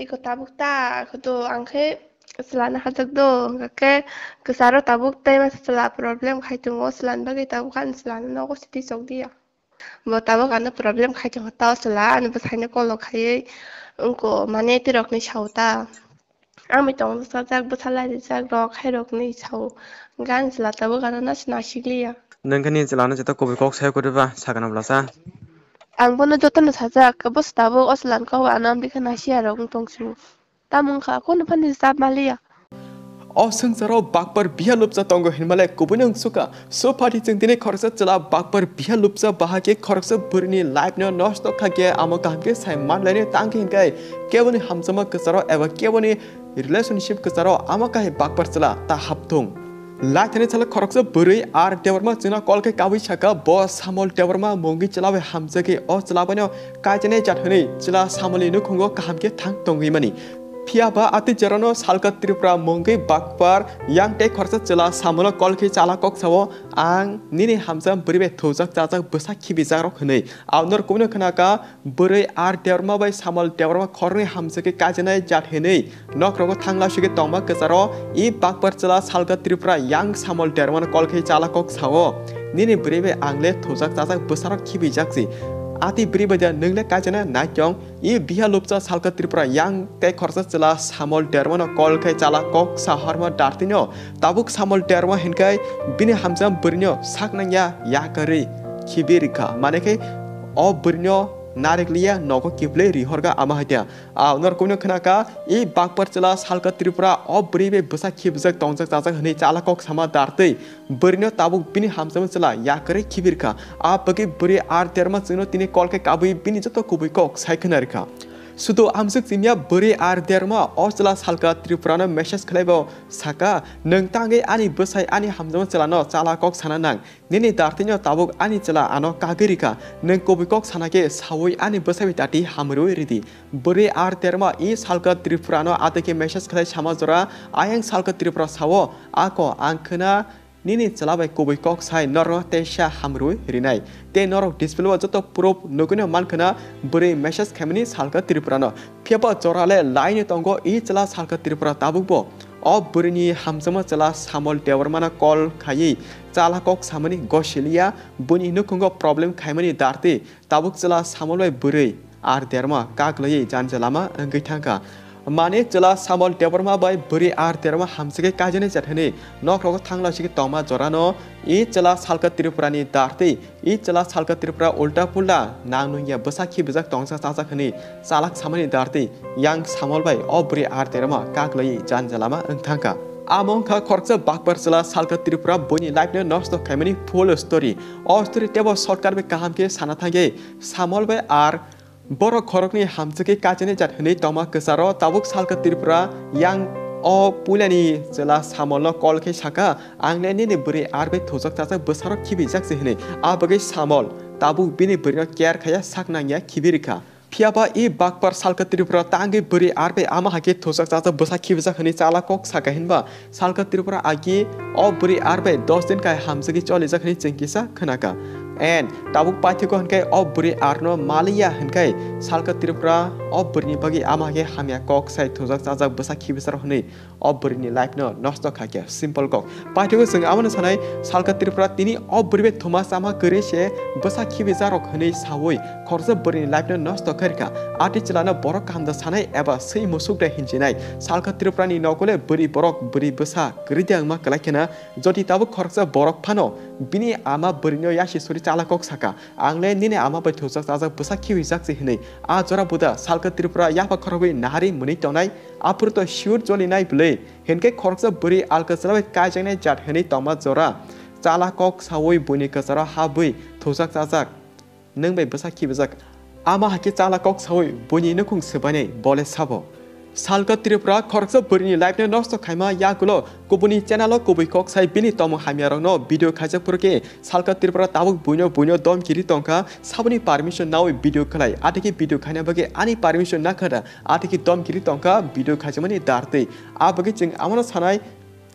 Iko tabuk ta, kudu angke selana hajak do, kake kesaro tabuk ta mas setelah problem kai tungo selan bagi tabukan selana no ko siti sok dia. Bo tabuk ana problem kai tungo tau selan bas hanya kolo kai unko mane tirok ni chauta. Ami tong sajak besala dijak rok hai rok ni chau. Gan sela tabuk ana nas nasiklia. Nengkani celana jeta Kokborok saya kodeba Saka Bwsa. Ang bono jotan sajak kabos tabuk oslan ko anam dikhan asia rok tongsu. Tamung ka ko na pan hisab malia. Sengzaro Bakpar biha lupsa tongo hinmale kubunung suka so party jengtine khorsa chala Bakpar biha lupsa bahage khorsa Bwrwini life no Nosto Khai amo kamke sai man lane tangki hinkai keboni hamsama kesaro eba keboni relationship kesaro amo kai Bakpar chala ta haptung Laithane chala khorsa Bwrwi ar dewarma china kolke kawi chaka bo samol dewarma mongi chalawe hamjake chalabano kaijane jathani chala samoli no khungo kahamke thang tongi mani Piaba ati jarano Salka Tripura mongi Bakpar yang te khorsa chela samono kolki Chalak sawo ang nini hamsam Bwrwi thojak chajak Bwsa Khibijak rok hne aunor kumno khnaka Bwrwi ar dewarma bai samol dewarma khorni hamsake kajanai jat hne nokrogo thangla suge tongma kesaro I Bakpar chela Salka Tripura yang samol dewarma kolki Chalak sawo nini Bwrwi angle thojak chajak Bwsa Khibijak ji Ati beri baja nengle kajana nakyong I biha lupsa Salka Tripura yang te khorsa chela samol derma no kol khai Chalak saharma dartinyo tabuk samol derma hinkai bini hamjam Bwrwini saknanya yakari khibirika mane ke Bwrwini narekliya nogo kiple rihorga amahtia nor kumno khnaka I Bakpar chela Salka Tripura Bwrwi Bwsa Khibijak tongjak chajak hne Chalak sama dartei Bwrwini tabuk bini hamjam chela yakari khibirka bagi Bwrwi ar terma chino tini kolke kabui bini joto kubui kok saikhnarika Sudo amsuk simya Bwrwi ar derma chela Salka Tripura no message khlaibo Saka nengtange ani Bwsai ani hamjam chela no Chalak sananang nini dartinyo tabuk ani chela ano kagirika neng kobikok sanake sawoi ani Bwsai tati hamroi ridi Bwrwi ar derma I Salka Tripura no ateke message khlai samajora ayang Salka Tripura sawo ako angkhna Nini celabai kobikok sai noro tesha hamrui rinai te noro display wa joto proof nogune mankana Bwrwi message khamini Salka Tripura no phiapa jorale line tongo I chela Salka Tripura tabukbo Bwrwini hamjama chela samol dewarmana call khai Chalak samani gosilia buni nukungo problem khaimani darte tabuk chela samol bai Bwrwi ar derma kaglai janjalama angithangka Mane chela samol dewarma bai Bwrwi ar derma hamsake kajane jathane nokrogo thangla sigi tongma jorano I chela Salka Tripura ni darte I chela Salka Tripura ulta pulta nangnuya Bwsa Khibijak tongsa chajak hne Chalak samani darte yang samol bai Bwrwi ar derma kaglai janjalama angthangka Amongka khorsa Bakpar chela Salka Tripura boni life no Nosto Khai mani full story story tebo shortcut be kahamke sana thange samol bai ar Borok khorokni hamsake kajane jathane toma kesaro tabuk Salka Tripura yang pulani chela samol no kolke Saka angle ni Bwrwi arbe thojak chajak Bwsa Khibijak jehne bagi samol tabuk bini Bwrwi care khaya saknanya khibirika Piaba I Bakpar Salka Tripura tangi Bwrwi arbe amahake thojak chajak Bwsa Khibijak hne Chalak Saka hinba Salka Tripura agi Bwrwi arbe 10 din kai hamsake cholijak hne chengkisa khnaka And tabuk pathiko hankai Bwrwi arno malia hankai Salka Tripura Bwrwini bagi amage hamya kok sai thojak chajak Bwsa Khibijak hne Bwrwini life no Nosto Khai simple kok pathiko jeng amano sanai Salka Tripura tini Bwrwi thoma sama gre se Bwsa Khibijak rok hne sawoi khorsa Bwrwini life no Nosto Khai Rikha ati chelana borok kamda sanai eba sei musuk da hinjinai Salka Tripura ni nokole Bwrwi borok Bwrwi Bwsa gridang ma kalakena jodi tabuk khorsa borok phano bini ama Bwrwini yashi suri Chalak Saka angle nini ama bai thojak chajak Bwsa Khibijak je hne jora buda Salka Tripura yapa khorobai nahari muni tonai apurto sure joli nai ble henke khorsa Bwrwi alka chalabai kaijangnai jat hne toma jora Chalak sawoi buni kasara habui thojak chajak neng bai Bwsa Khibijak ama hake Chalak sawoi buni nukung sebane bole sabo Salka Tripura khorsa Bwrwini life no Nosto Khaima yagulo kubuni channel kubi kok sai bini tom hamyarong no video khajak purke Salka Tripura tabuk bunyo dom kiri tongka sabuni permission now video khlai atiki video khaina bage ani permission na khada atiki dom kiri tongka video khajamani darte bage ching amana sanai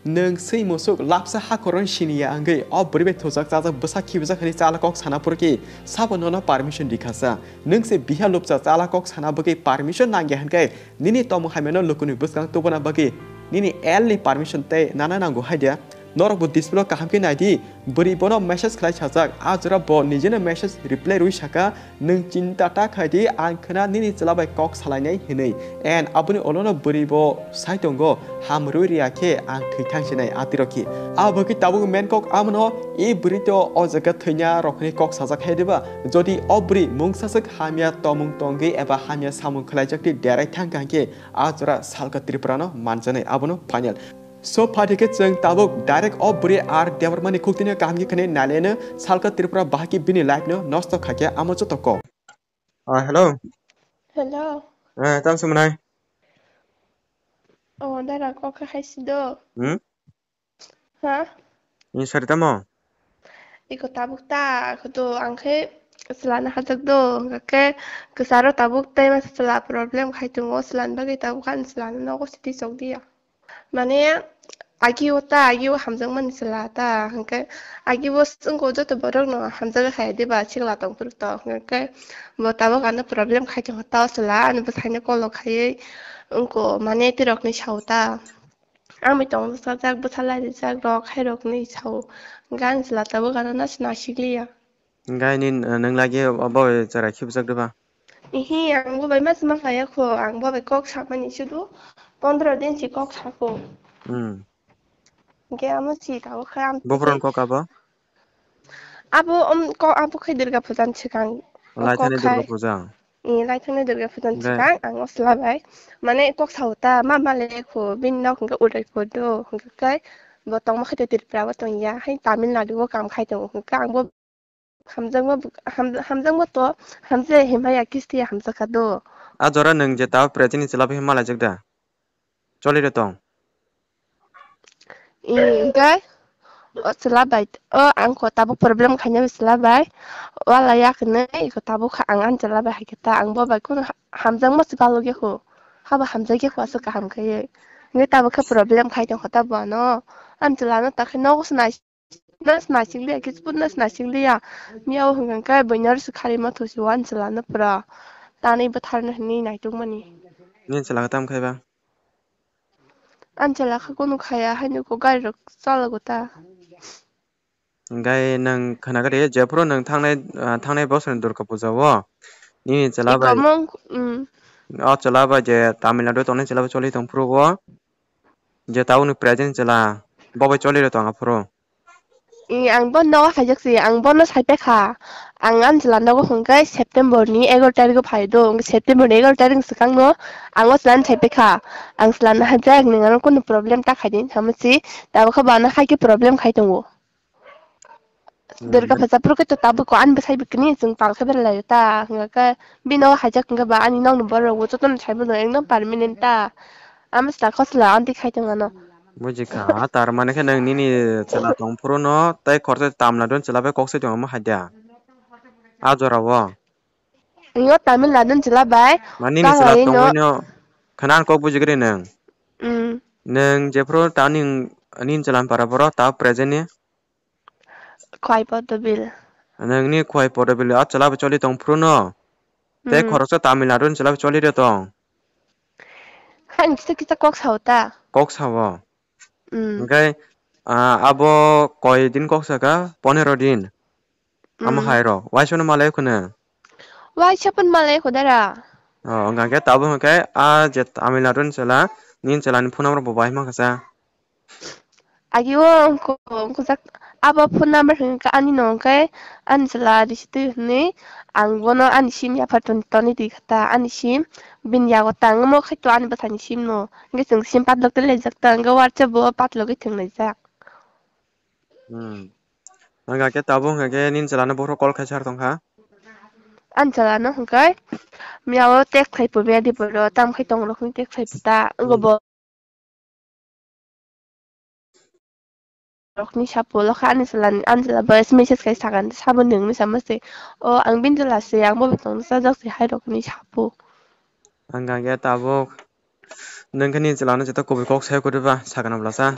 nung sei musuk lapsa hakoron shinia angge o bwrwi thojak jajak bwsa khibijak hani chalakok sanapurki sabonono permission dikhasa nung se biha lupsa chalakok sanabagi permission nangge hankai nini tomu hameno lukuni buskang tobona bagi nini early permission te nana nango haidya norok bu display kahamke naidi bwri bono message khlai sajak ajra bo nijena message reply rui saka nung cinta ta khaidi ang khana nini chalabai kok salainai hinui and abuni olono bwri bo saitongo hamrui riakhe ang thithang sinai atiroki abaki tabu men kok amno e bwri to o jaga thainya rokni kok sajak haideba jodi obri mungsasak hamia tomung tongi eba hamia samung khlai jakti derai thangkangke ajra salka tripura no manjane abono final so party jeng tabuk direct of buri ar devarmani kuktine kamgi khane nalene salka tripura bahaki bini live no nosto khake amocho toko hello Hello. tam sumunai Oh, dara ko ka do. Ha? ni saritamo Iko tabuk ta, ko to angke selana hazak do, kake kesaro tabuk ta mas sela problem khai tungo selan bagi tabukan selana no ko siti sok dia. Mane agiwo hamjang man selata, kake agiwo sungko jo to borok no hamjang khai de ba chingla tong pur to, kake bo tabuk ana problem khai tungo ta sela ana basane ko lo khai ungko mane tirok ni chauta. Ami tong sajak bwsalai rijak rok khai rok ni chau gan sela tabuk ana nas nasikliya. ngai nin nang lagi abo jara khibjak deba Ihi ang bo bai mas ma khai ko ang bo bai kok samani sudu 15 din si kok sako. Ge amo si tahu kham bofron ko kaba abo ko abo khai durga pujan chikang kok laithani durga khai puja lai thane durga pujan ngai chikang ang osla bai mane kok sauta ma le ko bin nok ga urai ko do ga kai bo tong ma khai Tripura bo tong ya hai Tamil Nadu bo kam khai tong ka ang bo hamjang bo to hamje himaya kisti hamja ka do a jora nang je ta present chila bhi mala jakda choli re tong kai selabai ang ko tabuk problem khanya selabai wala yak ne ko tabuk ang an selabai kita ang bo ba kun hamjang mas galo ge ko haba hamjang ge ko asa ka ham kai nge tabuk ka problem khai tong khata ba no an chalano ta khino ko nas na sing le kis pun nas na sing le ya miao hung kai boinar su khari ma thosi wan chalano pra tani ba thar na ni nai tung mani nin chala tam khai ba an chala kha kunu khaya hainu ko gai rok chala go ta ngai nang khana gare jepro nang thangnai bosan durga puja wo ni chala ba ikomong a chala ba je Tamil Nadu tone chala ba choli tong pro wo je taun present chala bobai choli re tong apro ang bon no hajak si ang bon no sai pe kha ang an jlan no hungkai September ni 11 tarik ko phai do September ni 11 tarik sakang no ang os lan sai pe kha ang slan hajak ni ngan ko problem ta khai din hamsi ta ba ba na khai ki problem khai tong wo derka phaja pro ke to tabu ko an ba sai bikni jung pal kha ber la ta nga ka bino hajak nga ba ani nong no bor wo to ton sai bo no engdom permanent ta am sta khosla anti khai tong ano bujika tar mane khe nang nini chala tong pro no tai khorse Tamil Nadu chala ba kokse tong ma hadya a jora wo Ingo Tamil Nadu jela bai mani ni ka chala lai tong no no khanan ko bujigre nang nang jepro taning nin chalan para poro ta present ni khwai pa to bil nang ni khoi pore bile a chala ba choli tong pro no tai khorse Tamil Nadu chala ba choli re tong han kita kok sauta kok sawo ngai abo koi din kok saka 15 din ama hairo waishono malai khune wai chapan malai khodara ngai ke tabu ke a je Tamil Nadu chala nin chala ni phunam ro bai ma kasa agiwo ko sak aba phone number hin ka ani no kai an sala disitu ni ang bono an sim ya patun toni di khata an sim bin ya go tang mo khai to an basani sim no nge sung sim pat lok le jak tang ga war cha bo pat lok thing le jak ngai ke tabu ke nin chala na boro kol khachar tong ha an sala no kai miawo tek khai pu me di boro tam khai tong lo khung tek khai puta ngo bo rok ni sapo lo kha ani sala voice message kai sakan sabon ning ni samase o ang bin jala se ang bo tong sa jak se hai rok ni sapo ngai ke tabu nang khani chala na jeta kobi kok sai ko ba sagana blasa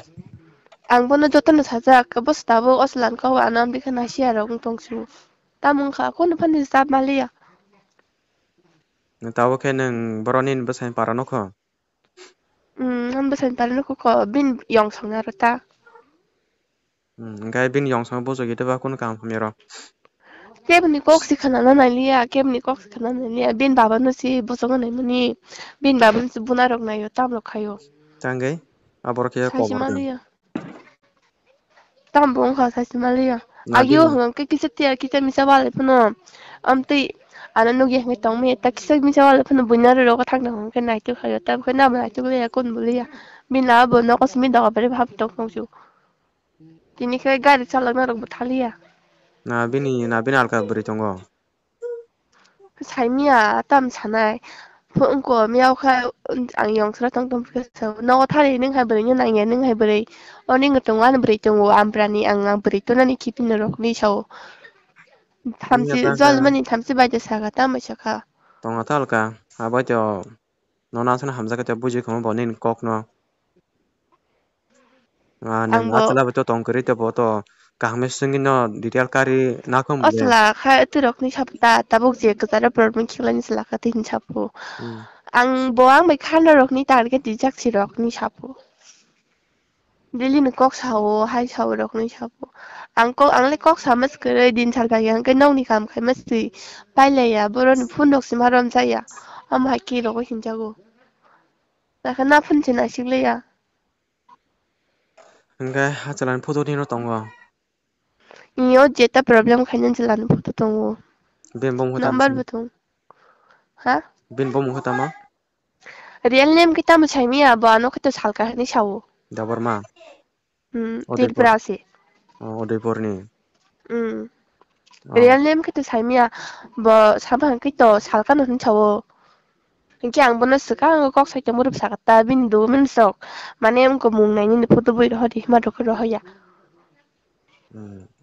Ang bono jotono sajak ke bos tabo oslan ko anam di kana siara ung tongsu. Tamung kha ko nupan di sab malia. Tawo ke nang boronin besain parano ko. Ham besan parano ko bin yong song na rota. Ngai bin yong sang bozo gitu ba kun kam pamiro. Kem ni kok si kana na lia, kem ni kok si kana na lia. Bin baba no si bosong na muni. Bin baba no si bunarok na yo tam lo khayo. Tanggai abor ke Sashi kobor din. malia. Tam bong kha sashi malia. Na bin Ayo hang ke kisetia kita misa wale puno. Amti ana no ge ngai tong me ta kisa misa wale puno bunaro ro ka thang na hang ke nai tu khayo tam ke na ba tu le kon bulia. Bin la bo no ko smi da ba re bhab tok nong chu. Kini ke gari chalak na rok buthalia. na bin alka beri tongo. Sai mia tam chanai. Phượng của mèo khai ang yong sra tong tong ke so no thari ning hai bari nya nang ning hai bari oni ngotong an bari tong wa ambrani ang bari to nani kipin rok ni so Nya thamsi ta ka zol mani thamsi ba ja saga ta ma shaka tonga talka aba jo nona sana hamza ka buji ko bonin kok no. Nang ang bo atla beto tong keri te boto kahme singin no detail kari na kom bule. asla khai tu rok ni chapta tabuk je ka tara problem khilani sala ka tin chapu ang bo ang mai khan rok ni tar ke ti jak si rok ni chapu Dili ni kok sao hai sao rok ni chapu ang le kok sa mas kere din chal ba yang ke nong ni kam khai mas ti pai le ya boron phun dok sim haram sa ya am ha ki ro ko hin jago na kana phun chin asik le ya Ngai achalan photo dino tongo. iyo jeta problem khainen chalan photo tongo Bin bom hota number betung ha bin bom hota ma real name kita mu chai mi aba no kito salka ni sawo dabar ma Udaipur. tripura se Udaipur ni. real name kito chai mi ba sama kito salka no hin sawo Ki ang bonus ka ang kok sa tamo sa kata bin do min sok manem ko mung na ni photo boy ro di ma ro ko ro ya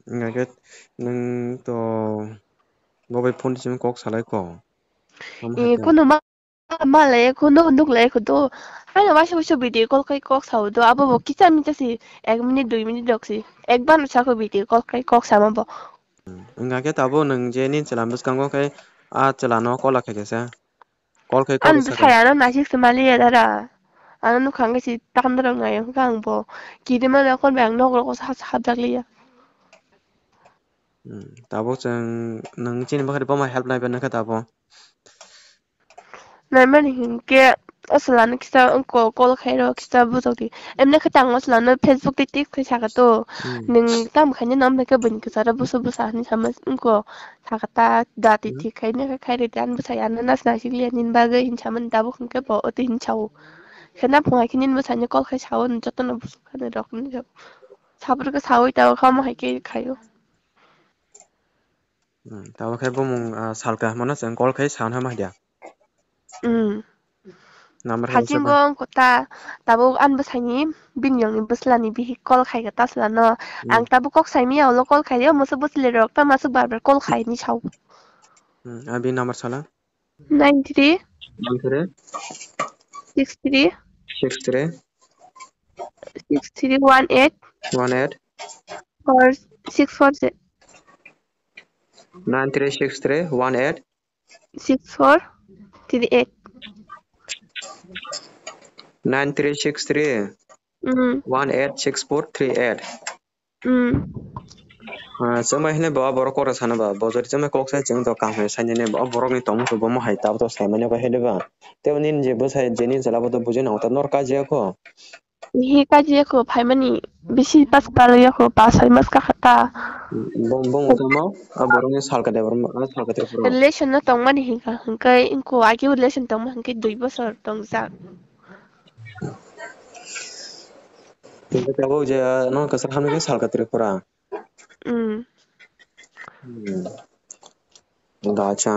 Ngai ke nang to mobile phone sim kok salai ko. Am e hata. ko no ma le ko no nuk le ko do ha na wa sho video call kai kok sa do abo bo kicha mi si 1 minute 2 minute dok si ekbar sa ko video call kai kok sa ma bo Ngai ke tabo nang je nin chalam bus kang ko kai a chalano ko la ke sa. Kol kai ko an sa sa ka. ya na na si mali ya dara ano nu khang si tan dara ngai kang bo ki de ma na kon bang nok ro ko sa sa jak li ya Tabo chang nang chin ba ka pa ma help lai ba na ka tabo. Naman hinke asalan kita ko kol khairo kita buzoti emne khatang asalan Facebook ti tik khaka to ning tam khani nam ka bin ka sara busu busa ni samas ko thakata dati ti khaine ka khaire dan busa yan nas na sigli nin baga hin chaman dabu khunke bo oti hin chau khana phunga khinin busa ni kol khai chau n jotna busu khane rok ni sabur ka sawi ta khama haike khayo Tabo kai bomung salka mana chang kol kai saun ha ma dia. Number hai sa ba. Hajingo kota tabu an besani bin yang ni beslani bihi kol khai ka taslano ang tabu kok sai mi awlo kol khai yo musu busle rok ta masuk barbar kol khai ni chau Abi number sala. 93 93 63 63 63 18 18 or 64 9363 18 64 38 9363 186438. Sama hine ba borok ora sana ba bozori sama kok sa jeng to kam he sanye ne ba borok ni tom to bom hai tab to sa mane ko hele ba te nin je bo sai jeni sala bo to buje na ta nor ka je ko hi ka je ko phai mani bisi pas pal yo ko pasai mas ka khata bom bom to ma a borok ni sal ka de bor ma sal ka te pro relation no tong mani hi ka hangkai inko agi relation tong ma hangkai 2 bosor tong za te ta bo je no ka sa ham ke sal ka Tripura mm da cha